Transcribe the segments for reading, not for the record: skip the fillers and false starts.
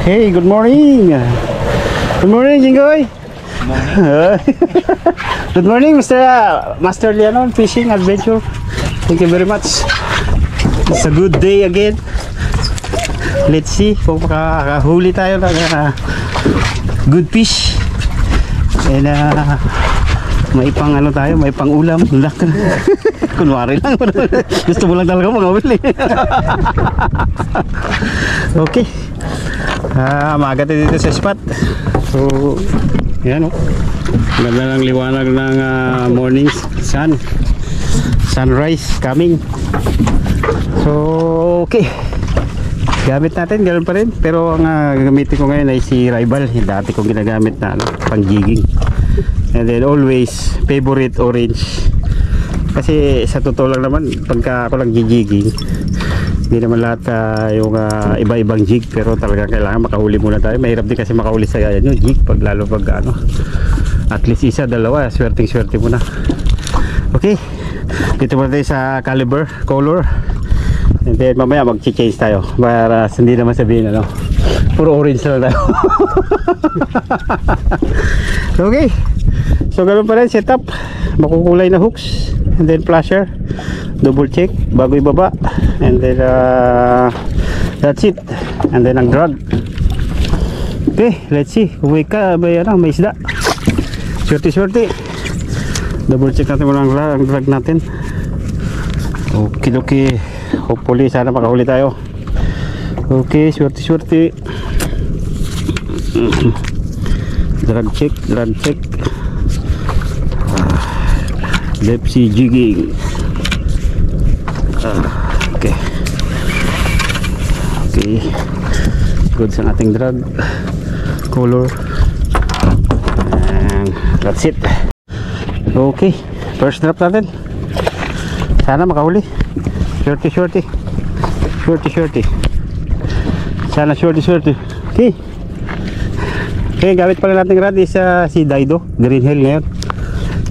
Hey, good morning. Good morning, Jingoy. Good morning, Master Leanon, Fishing Adventure. Thank you very much. It's a good day again. Let's see kung makakahuli tayo ng good fish. And may pang ano tayo, may pang ulam. Kunwari lang. Gusto mo lang talaga makahuli. Okay. Maaga tayo dito sa spot. So, yan o. Ganda ng liwanag ng morning sun. Sunrise coming. So, okay. Gamit natin, ganoon pa rin. Pero ang gagamitin ko ngayon ay si Rival. Yung dati kong ginagamit na pang jigging. And then always favorite orange. Kasi sa totoo lang naman, pagka ako lang jigging, hindi naman lahat yung iba-ibang jig. Pero talaga kailangan makahuli muna tayo. Mahirap din kasi makahuli sa yung jig. Lalo pag at least isa, dalawa, swerting-swerte muna. Okay, dito muna tayo sa caliber, color. And then mamaya mag-change tayo para hindi naman sabihin puro orange na tayo. Okay, so ganoon pa rin setup. Makukulay na hooks. And then flasher, double check bago ibaba. And then that's it. And then ang drag. Okay, let's see kung may isda. Swerte. Double check natin muna ang drag natin. Okay. Hopefully sana makahuli tayo. Okay, swerte. Drag check. Depth sea jigging. Okay. Good sa ating drag. Color. And that's it. Okay, first drop natin. Sana makahuli. Shorty. Sana shorty. Okay, gamit pala natin rod is si Daido Green Hill ngayon.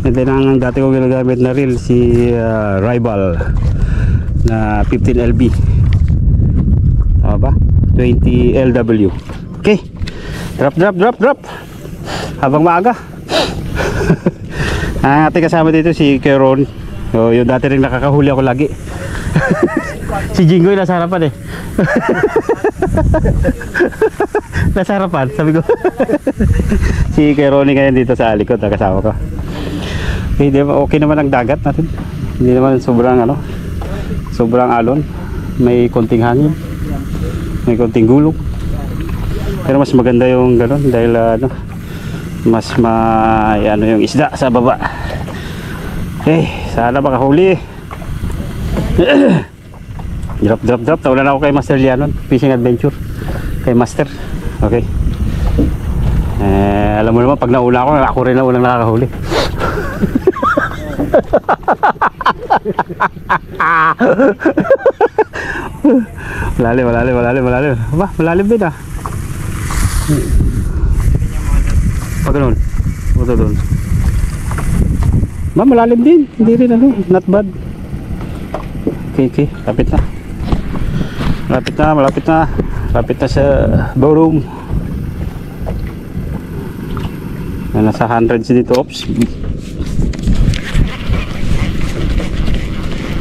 And then ang dati kong ginagamit na reel si Rival na 15 LB. Tama ba? 20 LW. Okay, drop habang maaga. Ang ating kasama dito si Keron. So, yung dati rin nakakahuli ako lagi. Si Jingoy nasa harapan eh. Nasa harapan, sabi ko. Si Keroni ngayon dito sa likod, kasama ko. Okay naman ang dagat natin. Hindi naman sobrang alon. May konting hangin. May konting gulong. Pero mas maganda yung gano'n dahil mas yung isda sa baba. Sana makahuli. Drop. Tawala na ako kay Master Leanon, Fishing Adventure. Kay Master. Okay. Alam mo naman, pag nauna ako rin na unang nakakahuli. Malalim. Aba, malalim din Pag ganun. Ito doon. Malalim din. Hindi rin not bad. Okay. Malapit na sa ballroom. Nasa 100 dito. Oops.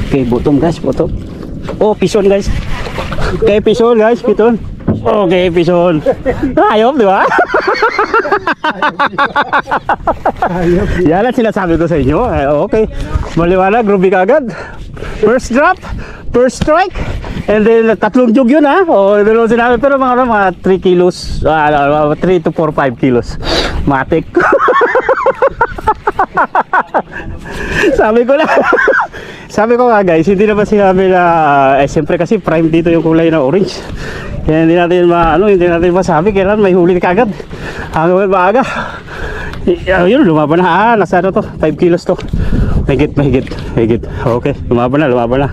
Okay, bottom. Oh, pison guys. Okay, pison. Okay, pison. Ayop, di ba? Yan ang sinasabi ko sa inyo. Okay, maliwanag, groovy kagad. First drop, first strike, and then tatlong jug yun dalawang sinabi, pero mga 3 kilos, 3 to 4, 5 kilos. Matik. Sabi ko nga guys, hindi naman sinabi na siyempre kasi prime dito yung kulay na orange. Kaya hindi natin masabi kailan may huli kagad. Hanggang maaga. Yun, lumaban na. Nasa 5 kilos to. Mahigit. Okay, lumaban na.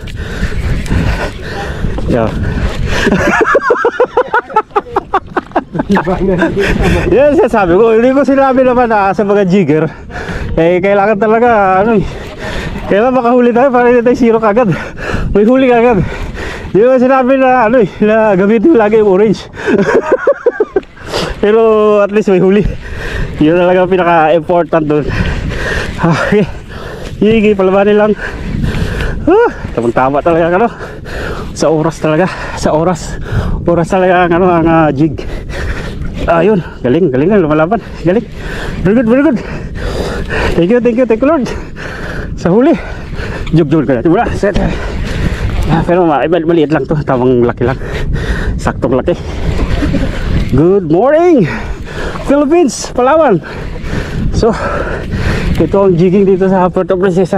Yan sabi ko, hindi ko sinabi naman sa mga jigger. Kailangan talaga kailangan makahuli tayo para hindi tayo zero kagad. May huli kagad. Hindi ko sinabi na na gamitin lagi yung orange. Pero at least may huli. Yun talaga pinaka-important doon. Okay. Sige, palabanin lang. Tamang-tama talaga ano. Sa oras talaga. Sa oras. Oras talaga ang ano, ang jig. Ayun, galing lang lumalaban. Galing. Very good, very good. Thank you Lord. Sa huli. Jug ka natin mula. Set. Pero maliit lang to. Tamang laki lang. Saktong laki. Good morning Philippines, Palawan. So ito ang jigging dito sa Puerto Princesa.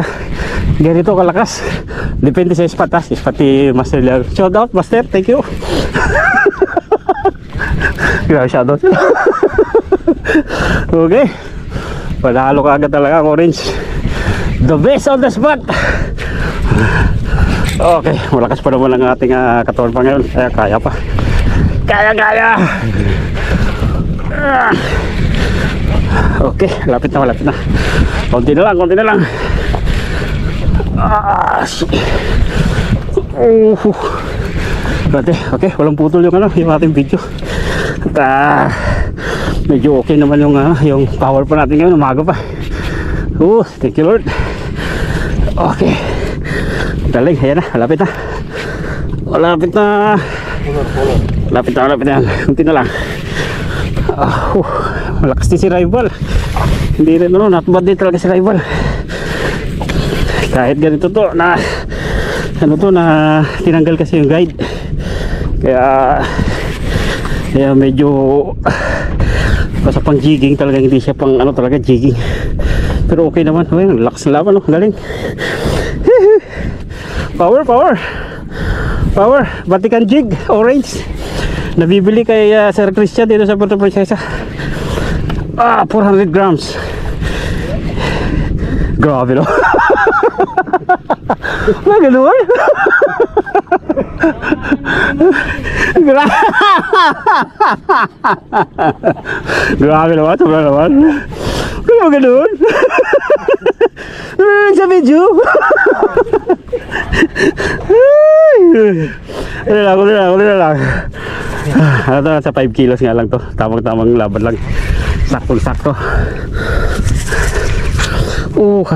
Ganito kalakas. Depende sa spot ha. Spot ni Master Liang. Shout out Master, thank you. Grabe shout out. Okay, panalo ka agad talaga ang orange. The best on the spot. Okay, malakas pa naman ang ating katawan pa ngayon. Kaya pa. Kaya. Okay, lapit na. Konti na lang. Okay, walang putol yung yung ating video. At medyo okay naman yung power pa natin ngayon, umaga pa. Thank you Lord. Okay. Galing, ayan na, malapit na. Lapit na. Kunti na lang. Malakas din si rival. Hindi rin not bad din talaga si rival. Kahit ganito to na na tinanggal kasi yung guide. Kaya medyo basta pang jigging talaga, hindi siya pang talaga jigging. Pero okay naman. Lakas na laban, galing. Power, Vatican jig, orange. Nabibili kay Sir Christian dito sa Puerto Princesa. 400 grams. Grabe no. Ganun. Grabe naman, sobra naman. Ganun. Sa video. Ulit lang. Sa 5 kilos nga lang to. Tamang laban lang. Sakto.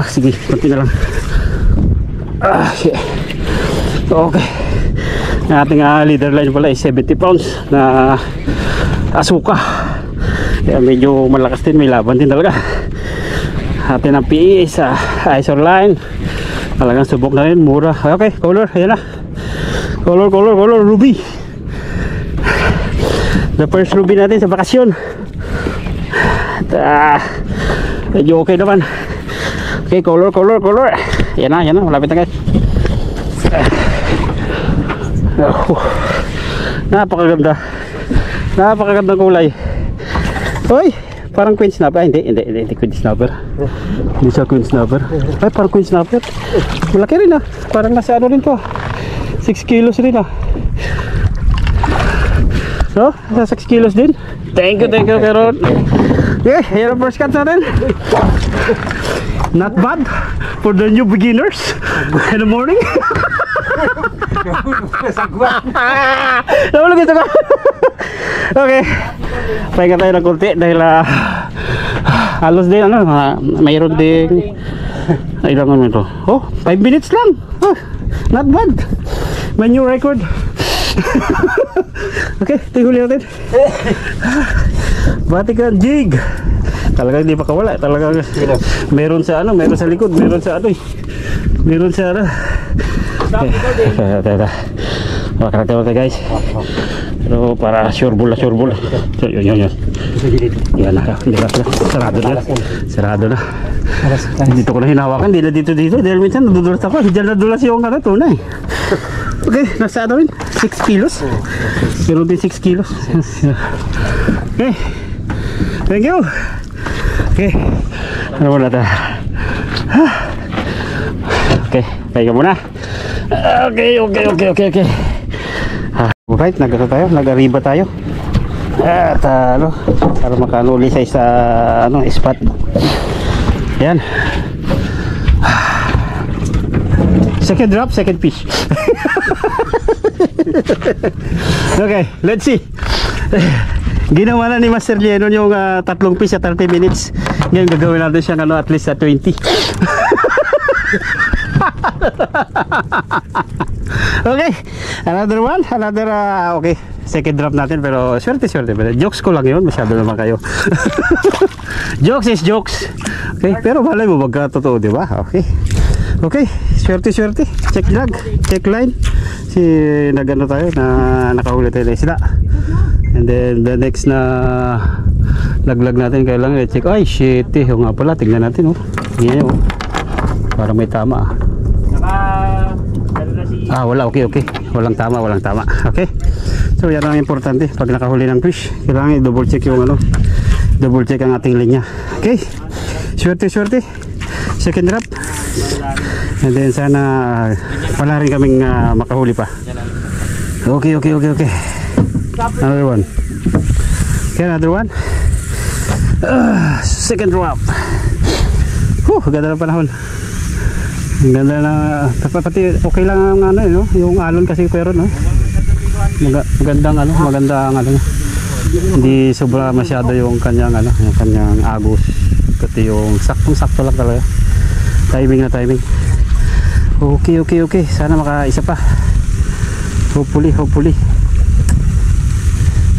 Sige, konti na lang. Shit. Okay. Ang ating leader line pala is 70 pounds na asuka. Kaya medyo malakas din, may laban din talaga. Atin ang PE sa Isor line. Talagang subok na rin, mura. Okay, color, ayan na. Color, ruby. The first ruby natin sa bakasyon. Medyo okay naman. Okay, color. Yan na, malapit na guys. Napakagandang kulay. Hoy, parang queen snapper. Hindi queen snapper. Hindi siya queen snapper. Ay, parang queen snapper. Malaki rin parang nasa rin to. 6 kilos rin So, nasa 6 kilos din. Thank you Keron. Okay, yan ang first cut natin. Not bad for the new beginners in the morning. Nahulog ito ka. Okay, pahinga tayo ng kunti dahil halos din mayroon din ilang ito. 5 minutes lang. Not bad. My new record. Okay, tinguli natin. Vatican jig. Talagang hindi makawala. Talagang meron sa likod, meron sa Makakatawa guys. Pero para sure bull. So, yun. Yan na. Sarado na. Dito ko na hinawakan. Hindi na dito. Dahil minsan nadudulas ako. Diyan nadulas yung tunay. Okay, nasa rin 6 kilos. Meron din 6 kilos. Okay. Thank you. Okay. Ano muna tayo? Okay, pahinga muna. Okay. Alright, nag-arriba tayo. At para makanuli sa isa spot. Yan. Second drop, second fish. Okay, let's see. Ginawa na ni Master Lennon yung 3 fish sa 30 minutes. Ngayon gagawin natin siyang at least sa 20. Okay, another one, another okay, second drop natin, pero swerte. Jokes ko lang yun, masyado naman kayo. Jokes is jokes. Okay, pero malay mo magkatotoo, di ba? Okay, swerte. Check drag, check line. Nagano tayo na nakahuli tayo na isda. And then the next na laglag natin, kailangan i-check. Ay shit, yung nga pala, tingnan natin Yan para may tama. Wala, okay. Walang tama. Okay. So yan ang importante pag nakahuli ng fish. Kailangan i-double check yung double check ang ating linya. Okay. Swerte. Second drop. And then sana pala rin kaming makahuli pa. Okay. Another one. Okay, another one. Second drop. Ganda ng panahon. Ganda na, pati okay lang ang yung alon kasi pero magandang hindi sobra masyado yung kanyang agos, pati yung saktong-sakto lang talaga. Timing. Okay. Sana makaisa pa. Hopefully.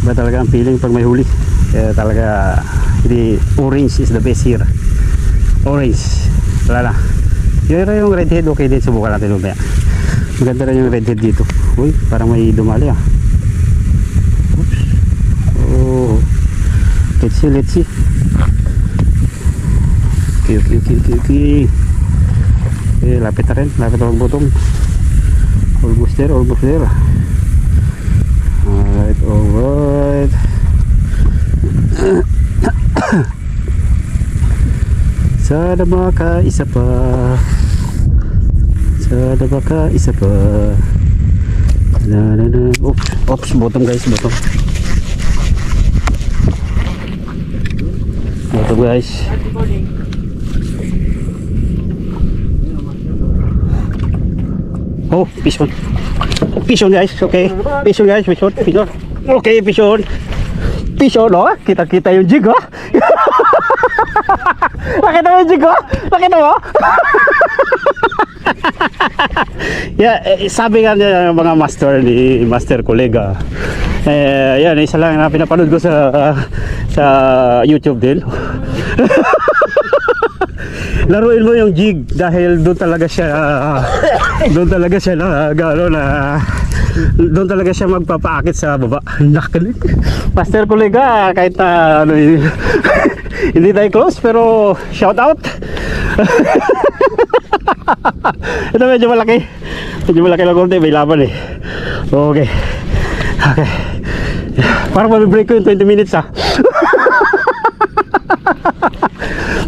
Ba talaga ang feeling pag may huli. Kaya talaga hindi, orange is the best here. Orange. Wala na. Yung redhead okay din, subukan natin mamaya. Maganda rin yung redhead dito. Uy, parang may dumali Oops. Let's see. Okay. Lapit na rin, lapit ang butong. Almost there. Alright. Sana makaisa pa. Oops, bottom guys. Bottom guys. Fish on guys. Okay. Fish on. Okay, fish on. Kita yung jig Nakita mo yung jig Nakita mo? Yeah, sabi nga niya mga master kolega. Yan, isa lang na pinapanood ko sa YouTube din. Laruin mo yung jig dahil doon talaga siya doon talaga siya magpapaakit sa baba. Nakalig. Master kolega, kahit na hindi tayo close pero shout out. Ito medyo malaki lang konti, may laban Okay. Parang mabibreak ko yung 20 minutes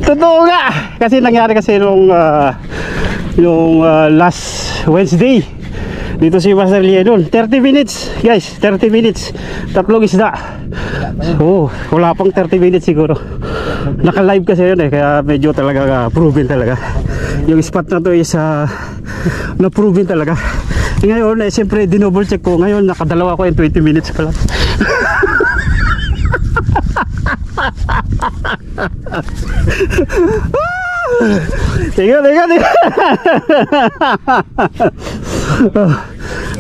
Totoo nga, kasi nangyari nung last Wednesday dito si Master Lennon. 30 minutes guys, 30 minutes, 3 isda. Wala pang 30 minutes siguro. Naka live kasi yun kaya medyo talaga proven talaga yung spot na to is na proven talaga. Ngayon siyempre dinoble check ko, ngayon nakadalawa ko in 20 minutes pa lang. Tiga.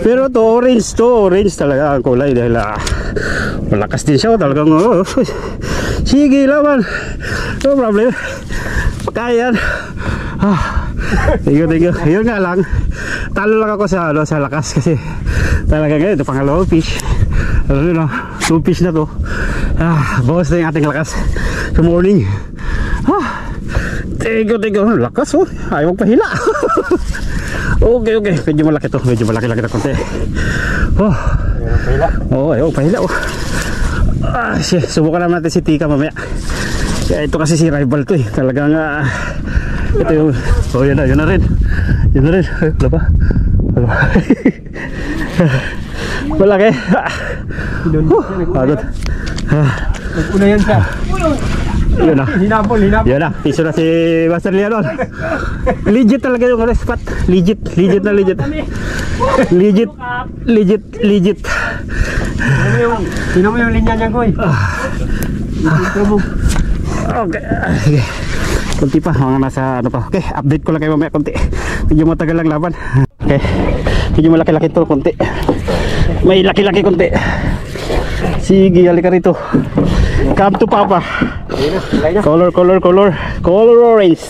Pero orange talaga ang kulay dahil malakas din siya talagang sige laman, no problem, pagkayan. Tiga. Yun nga lang, talo lang ako sa lakas kasi talaga ngayon ito pangalawang fish. 2 fish na to. Bawas na yung ating lakas sa morning. Tiga, lakas ayaw magpahila. Okay, medyo malaki na konti. Ayaw magpahila. Subukan naman natin si Tika mamaya. Ito kasi si rival to talagang ito yung yun na rin. Wala pa. Malaki. Pagod. Nagpuna yan siya. Yun na. Hinabol. Yun na. Piso na si Master Leon. Legit talaga yung spot. Legit na legit. Legit. Tingnan mo yung linya niya, Koy. Okay. Sige. Kunti pa, mga nasa ano pa. Okay, update ko lang kayo mamaya kunti. Medyo matagal lang laban. Okay. Medyo malaki-laki to kunti. May laki-laki kunti. Sige, halika rito. Come to Papa. Color orange.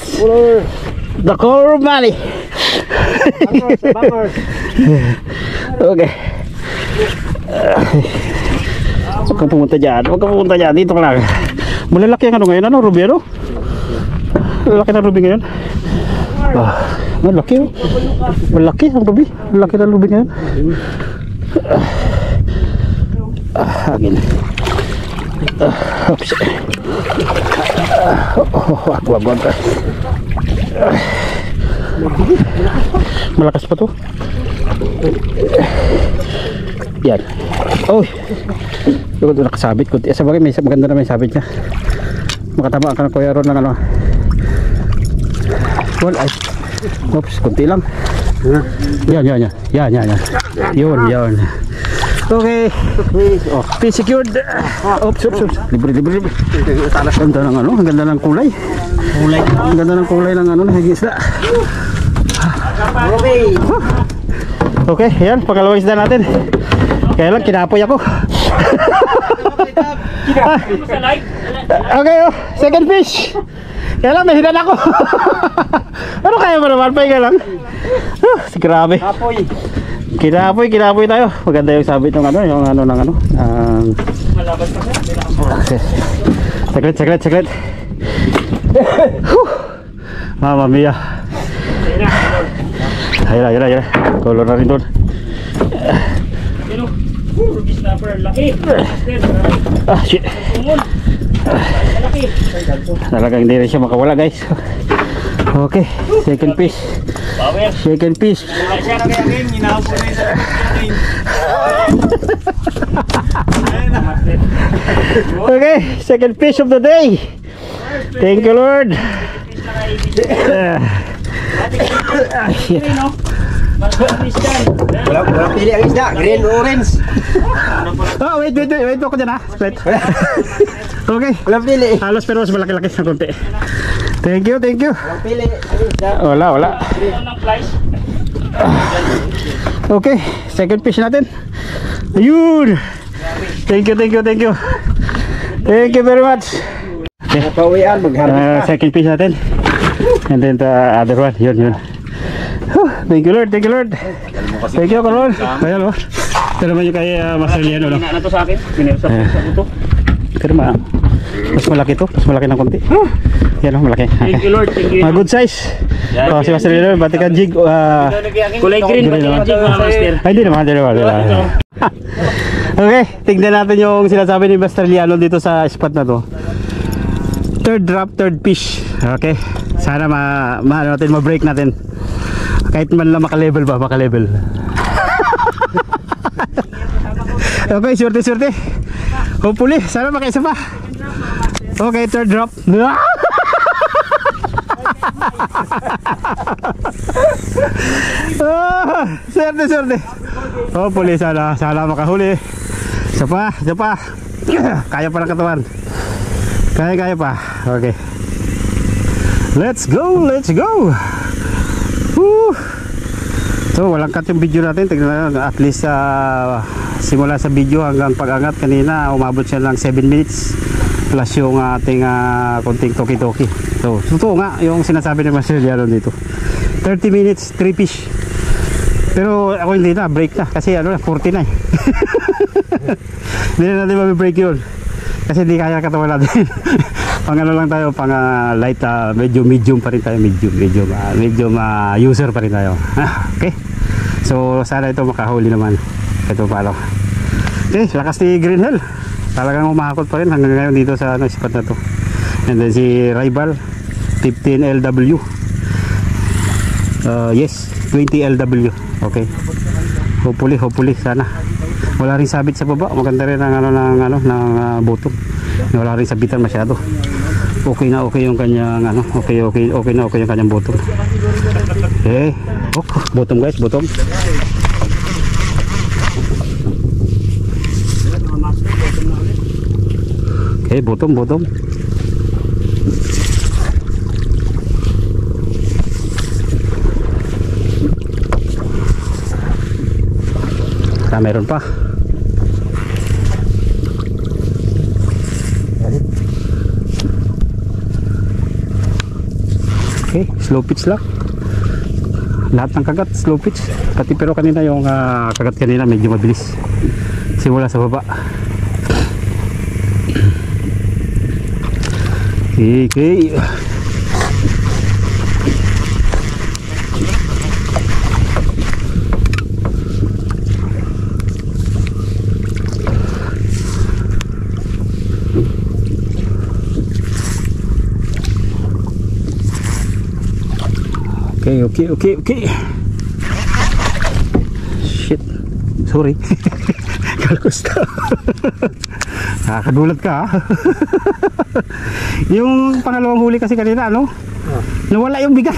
The color of money. Okay. Huwag kang pumunta dyan. Dito ka lang. Malalaki ang ano ngayon, ano, Ruby, ano? Malaki na Ruby ngayon. Malaki, oh. Malaki ang Ruby. Malaki na Ruby ngayon. Hagin. Oops. Wag. Malakas pa to. Yan. Oy. Yung ito nakasabit kunti. Sa bagay, maganda na may sabit niya. Makatama ka ng Kuya Ron ng ano. Well, ay. Oops, kunti lang. Yan. Yun. Okay. Oh, fish secured. Oops. Libre. Ang ganda ng ano, ang ganda ng kulay. Ang ganda ng kulay ng ano, ng isda. Okay, yan, panggalawang isda natin. Kaya lang, kinapoy ako. Okay, oh, second fish. Kaya lang, nahinan ako. Ano kaya mo naman, pahinga lang. Grabe. Kinapoy tayo. Maganda yung sabit ng ano, yung ano ng ano. Saglit. Mamma mia. Ayun. Color na rin doon. Shit. Talagang hindi rin siya makawala, guys. Okay, second fish. Okay, second fish of the day. Thank you, Lord. Shit. Walang pili ang isda, green, orange. Oh, wait ako dyan ha. Wait. Okay. Walang pili. Halos pero mas malaki-laki na konti. Thank you. Walang pili ang isda. Wala. Okay, second fish natin. Ayun. Thank you. Thank you very much. Okay. Pawian, magharap. Second fish natin. And then the other one. Yun. Thank you, Lord. Thank you, Lord. Ayan, oh. Ito naman yung kay Master Leon, no? Ano to sa akin? Pinirsa sa buto. Pero mas malaki to. Mas malaki ng konti. Yan, oh, malaki. Thank you, Lord. Thank you. Good size. Oh, si Master Leon, bati ka jig. Kulay green, bati ka jig, mga master. Ay, hindi naman. Okay, tignan natin yung sinasabi ni Master Leon dito sa spot na to. Third drop, third fish. Okay. Sana ma-break natin. Kahit man lang maka-level. Okay, surte. Hopefully, sana makaisa pa. Okay, third drop. Surte. Hopefully, sana makahuli. Isa pa. Kaya pa ng katawan. Kaya pa. Okay. Let's go. Woo! So walang cut yung video natin. Tignan natin, at least simula sa video hanggang pag-angat kanina umabot siya ng 7 minutes plus yung ating konting toki-toki. So totoo nga yung sinasabi ni Master Leon dito, 30 minutes 3 fish. Pero ako hindi na, break na kasi 40 na eh. Hindi na natin mabibreak yun kasi hindi kaya katawan natin. Pang ano lang tayo, pang light, medyo medium pa rin tayo, medium user pa rin tayo. Okay, so sana ito makahuli naman. Ito palo. Okay, lakas ni Green Hell, talagang umakot pa rin hanggang ngayon dito sa spot na to. And then si Rival 15 LW, yes 20 LW. Okay, hopefully sana wala rin sabit sa baba. Maganda rin ang ng bottom, wala rin sabitan masyado. okay na okay yung kanyang ano, okay na okay yung kanyang bottom. Okay. Oh, bottom guys, bottom. Okay, bottom. Meron pa. Okay, slow pitch lang. Lahat ng kagat slow pitch. Pati pero kanina yung kagat kanina medyo mabilis. Simula sa baba. Okay. Okay. Shit. Sorry. Kalkusta. Nakakagulat ka. Yung pangalawang huli kasi kanina, ano? Nawala yung bigat.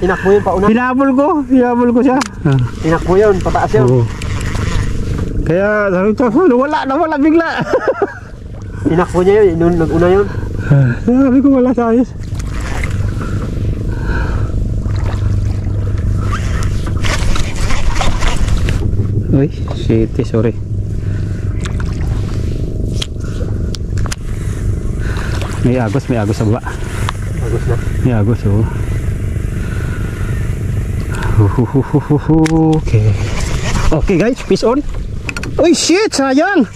Tinakbo yun pauna. Hinabol ko siya. Tinakbo yun, pataas yun. Oo. Kaya sabi ko, nawala bigla. Tinakbo niya yun, nung nag-una yun. Sabi ko wala sa ayos. Uy, shit, sorry. May agos sa baba. Agos na. May agos, oh. Okay. Okay guys, fish on. Uy, shit, sayang.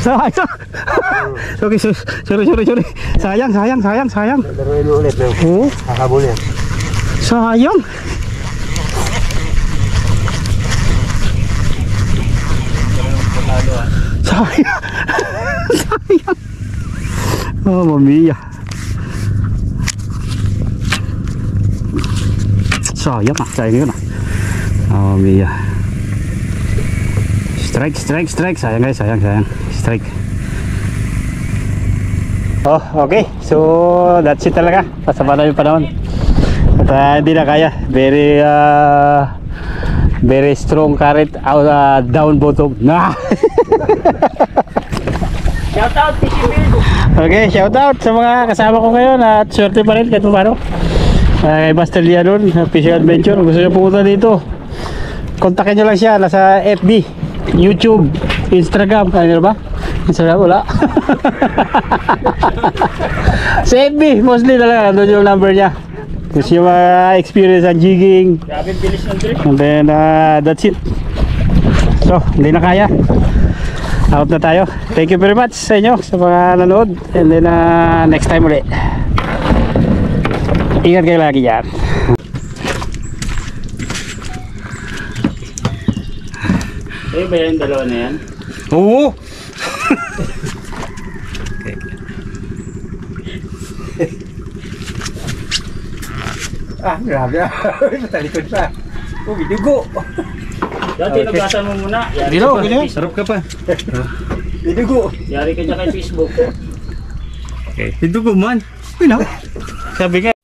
Sayang. Okay, sorry. Sayang. Laruin mo ulit. Oh, Hahabol yan. sayang. Sayang. Oh, mamiya. Sayang yun ah. Oh, mamiya. Strike. Sayang guys, sayang. Strike. Oh, okay. So, that's it talaga. Pasama na yung panahon. At hindi na kaya. Very strong current down bottom. Nah. Shout out, Fishing Field. Okay, shout out sa mga kasama ko ngayon at swerte pa rin kahit paano. Kay Master Lianon, Fishing Adventure. Gusto nyo pumunta dito, kontakin nyo lang siya. Nasa FB, YouTube, Instagram. Ano ba? Instagram wala. Sa FB, mostly talaga. Doon yung number niya. Gusto nyo experience ang jigging. Grabe, bilis ng trip. And then that's it. So, hindi na kaya. Out na tayo. Thank you very much sa inyo sa mga nanood. And then next time ulit. Ingat kayo lagi dyan. Eh, ba yung dalawa na yan? Oo. Grabe. Matalikod pa. May dugo. Dati nagasan mo muna. Yari Dino, ka pa. gino. Sarap ka pa. May dugo. Yari ka dyan kay Facebook. Okay. Ito ko man. Sabi nga.